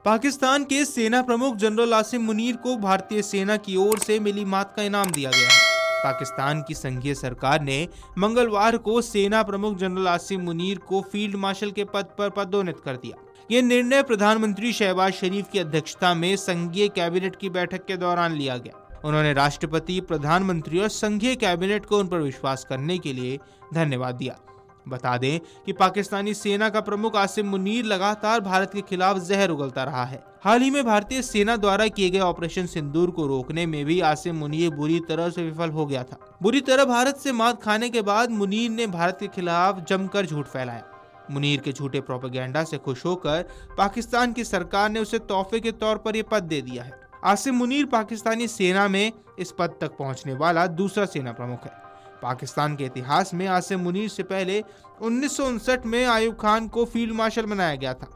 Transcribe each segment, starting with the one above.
पाकिस्तान के सेना प्रमुख जनरल आसिम मुनीर को भारतीय सेना की ओर से मिली मात का इनाम दिया गया है। पाकिस्तान की संघीय सरकार ने मंगलवार को सेना प्रमुख जनरल आसिम मुनीर को फील्ड मार्शल के पद पर पदोन्नत कर दिया। यह निर्णय प्रधानमंत्री शहबाज शरीफ की अध्यक्षता में संघीय कैबिनेट की बैठक के दौरान लिया गया। उन्होंने राष्ट्रपति, प्रधानमंत्री और संघीय कैबिनेट को उन पर विश्वास करने के लिए धन्यवाद दिया। बता दें कि पाकिस्तानी सेना का प्रमुख आसिम मुनीर लगातार भारत के खिलाफ जहर उगलता रहा है। हाल ही में भारतीय सेना द्वारा किए गए ऑपरेशन सिंदूर को रोकने में भी आसिम मुनीर बुरी तरह से विफल हो गया था। बुरी तरह भारत से मात खाने के बाद मुनीर ने भारत के खिलाफ जमकर झूठ फैलाया। मुनीर के झूठे प्रोपेगेंडा से खुश होकर पाकिस्तान की सरकार ने उसे तोहफे के तौर पर यह पद दे दिया है। आसिम मुनीर पाकिस्तानी सेना में इस पद तक पहुंचने वाला दूसरा सेना प्रमुख है। पाकिस्तान के इतिहास में आसिम मुनीर से पहले 1959 में आयूब खान को फील्ड मार्शल बनाया गया था।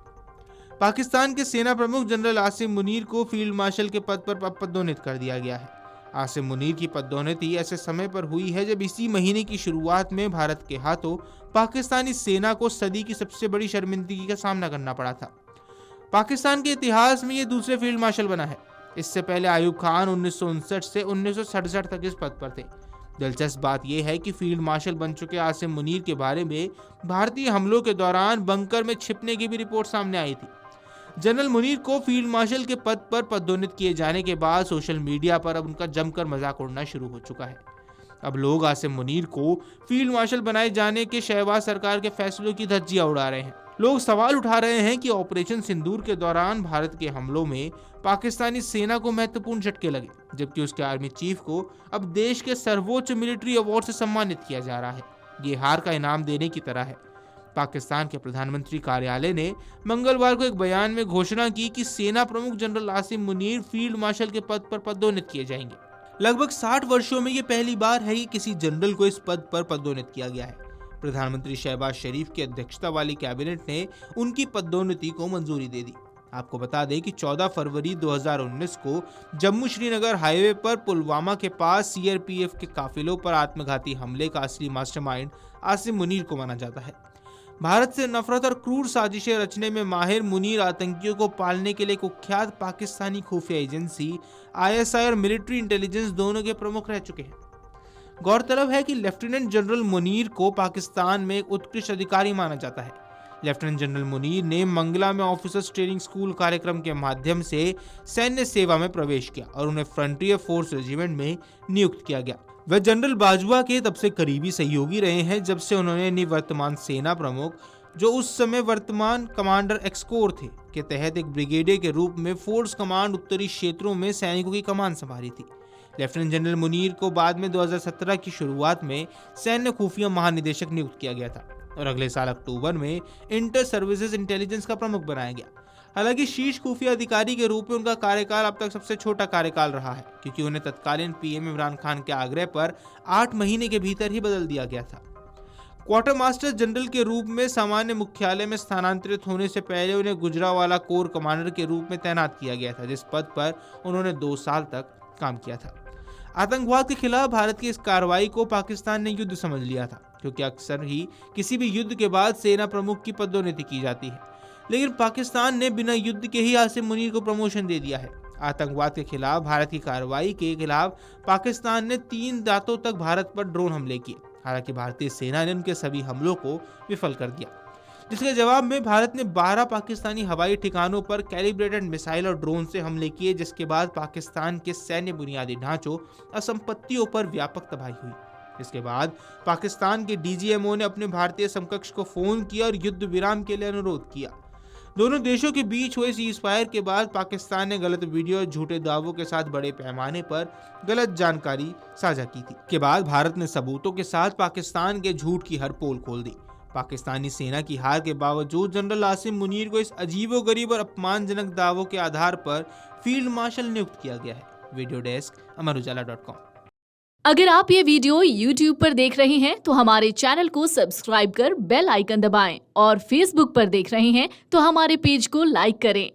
पाकिस्तान के सेना प्रमुख जनरल आसिम मुनीर को फील्ड मार्शल के पद पर पदोन्नत कर दिया गया है। आसिम मुनीर की पदोन्नति ऐसे समय पर हुई है जब इसी महीने की शुरुआत में भारत के हाथों पाकिस्तानी सेना को सदी की सबसे बड़ी शर्मिंदगी का सामना करना पड़ा था। पाकिस्तान के इतिहास में ये दूसरे फील्ड मार्शल बना है। इससे पहले आयूब खान 1959 से 1967 तक इस पद पर थे। दिलचस्प बात यह है कि फील्ड मार्शल बन चुके आसिम मुनीर के बारे में भारतीय हमलों के दौरान बंकर में छिपने की भी रिपोर्ट सामने आई थी। जनरल मुनीर को फील्ड मार्शल के पद पर पदोन्नत किए जाने के बाद सोशल मीडिया पर अब उनका जमकर मजाक उड़ना शुरू हो चुका है। अब लोग आसिम मुनीर को फील्ड मार्शल बनाए जाने के शहबाज सरकार के फैसलों की धज्जियां उड़ा रहे हैं। लोग सवाल उठा रहे हैं कि ऑपरेशन सिंदूर के दौरान भारत के हमलों में पाकिस्तानी सेना को महत्वपूर्ण झटके लगे, जबकि उसके आर्मी चीफ को अब देश के सर्वोच्च मिलिट्री अवार्ड से सम्मानित किया जा रहा है। ये हार का इनाम देने की तरह है। पाकिस्तान के प्रधानमंत्री कार्यालय ने मंगलवार को एक बयान में घोषणा की कि सेना प्रमुख general Asim Munir field marshal के पद पर पदोन्नत किए जाएंगे। लगभग 60 वर्षों में ये पहली बार है कि किसी जनरल को इस पद पर पदोन्नत किया गया है। प्रधानमंत्री शहबाज शरीफ की अध्यक्षता वाली कैबिनेट ने उनकी पदोन्नति को मंजूरी दे दी। आपको बता दें कि 14 फरवरी 2019 को जम्मू श्रीनगर हाईवे पर पुलवामा के पास सीआरपीएफ के काफिलों पर आत्मघाती हमले का असली मास्टरमाइंड आसिम मुनीर को माना जाता है। भारत से नफरत और क्रूर साजिशें रचने में माहिर मुनीर आतंकियों को पालने के लिए कुख्यात पाकिस्तानी खुफिया एजेंसी आईएसआई और मिलिट्री इंटेलिजेंस दोनों के प्रमुख रह चुके हैं। गौरतलब है कि लेफ्टिनेंट जनरल मुनीर को पाकिस्तान में एक उत्कृष्ट अधिकारी माना जाता है। लेफ्टिनेंट जनरल मुनीर ने मंगला में ऑफिसर्स ट्रेनिंग स्कूल कार्यक्रम के माध्यम से सैन्य सेवा में प्रवेश किया और उन्हें फ्रंटियर फोर्स रेजिमेंट में नियुक्त किया गया। वह जनरल बाजवा के तब से करीबी सहयोगी रहे हैं जब से उन्होंने निवर्तमान सेना प्रमुख, जो उस समय वर्तमान कमांडर एक्सकोर थे, के तहत एक ब्रिगेडियर के रूप में फोर्स कमांड उत्तरी क्षेत्रों में सैनिकों की कमान संभाली थी। लेफ्टिनेंट जनरल मुनीर को बाद में 2017 की शुरुआत में सैन्य खुफिया महानिदेशक नियुक्त किया गया था और अगले साल अक्टूबर में इंटर सर्विसेज इंटेलिजेंस का प्रमुख बनाया गया। हालांकि शीर्ष खुफिया अधिकारी के रूप में उनका कार्यकाल अब तक सबसे छोटा कार्यकाल रहा है, क्योंकि उन्हें तत्कालीन पीएम इमरान खान के आग्रह पर 8 महीने के भीतर ही बदल दिया गया था। क्वार्टर मास्टर जनरल के रूप में सामान्य मुख्यालय में स्थानांतरित होने से पहले उन्हें गुजरावाला कोर कमांडर के रूप में तैनात किया गया था, जिस पद पर उन्होंने 2 साल तक काम किया था। आतंकवाद के खिलाफ भारत की इस कार्रवाई को पाकिस्तान ने युद्ध समझ लिया था, क्योंकि अक्सर ही किसी भी युद्ध के बाद सेना प्रमुख की पदोन्नति की जाती है। लेकिन पाकिस्तान ने बिना युद्ध के ही आसिम मुनीर को प्रमोशन दे दिया है। आतंकवाद के खिलाफ भारत की कार्रवाई के खिलाफ पाकिस्तान ने 3 रातों तक भारत पर ड्रोन हमले किए। हालांकि भारतीय सेना ने उनके सभी हमलों को विफल कर दिया, जिसके जवाब में भारत ने 12 पाकिस्तानी हवाई ठिकानों पर कैलिब्रेटेड मिसाइल और ड्रोन से हमले किए, जिसके बाद पाकिस्तान के सैन्य बुनियादी ढांचों और संपत्तियों पर व्यापक तबाही हुई। इसके बाद पाकिस्तान के डीजीएमओ ने अपने भारतीय समकक्ष को फोन किया और युद्ध विराम के लिए अनुरोध किया। दोनों देशों के बीच हुए सीजफायर के बाद पाकिस्तान ने गलत वीडियो और झूठे दावों के साथ बड़े पैमाने पर गलत जानकारी साझा की थी। के बाद भारत ने सबूतों के साथ पाकिस्तान के झूठ की हर पोल खोल दी। पाकिस्तानी सेना की हार के बावजूद जनरल आसिम मुनीर को इस अजीबोगरीब और अपमानजनक दावों के आधार पर फील्ड मार्शल नियुक्त किया गया है। वीडियो डेस्क अमरुजाला.com। अगर आप ये वीडियो YouTube पर देख रहे हैं तो हमारे चैनल को सब्सक्राइब कर बेल आइकन दबाएं और Facebook पर देख रहे हैं तो हमारे पेज को लाइक करें।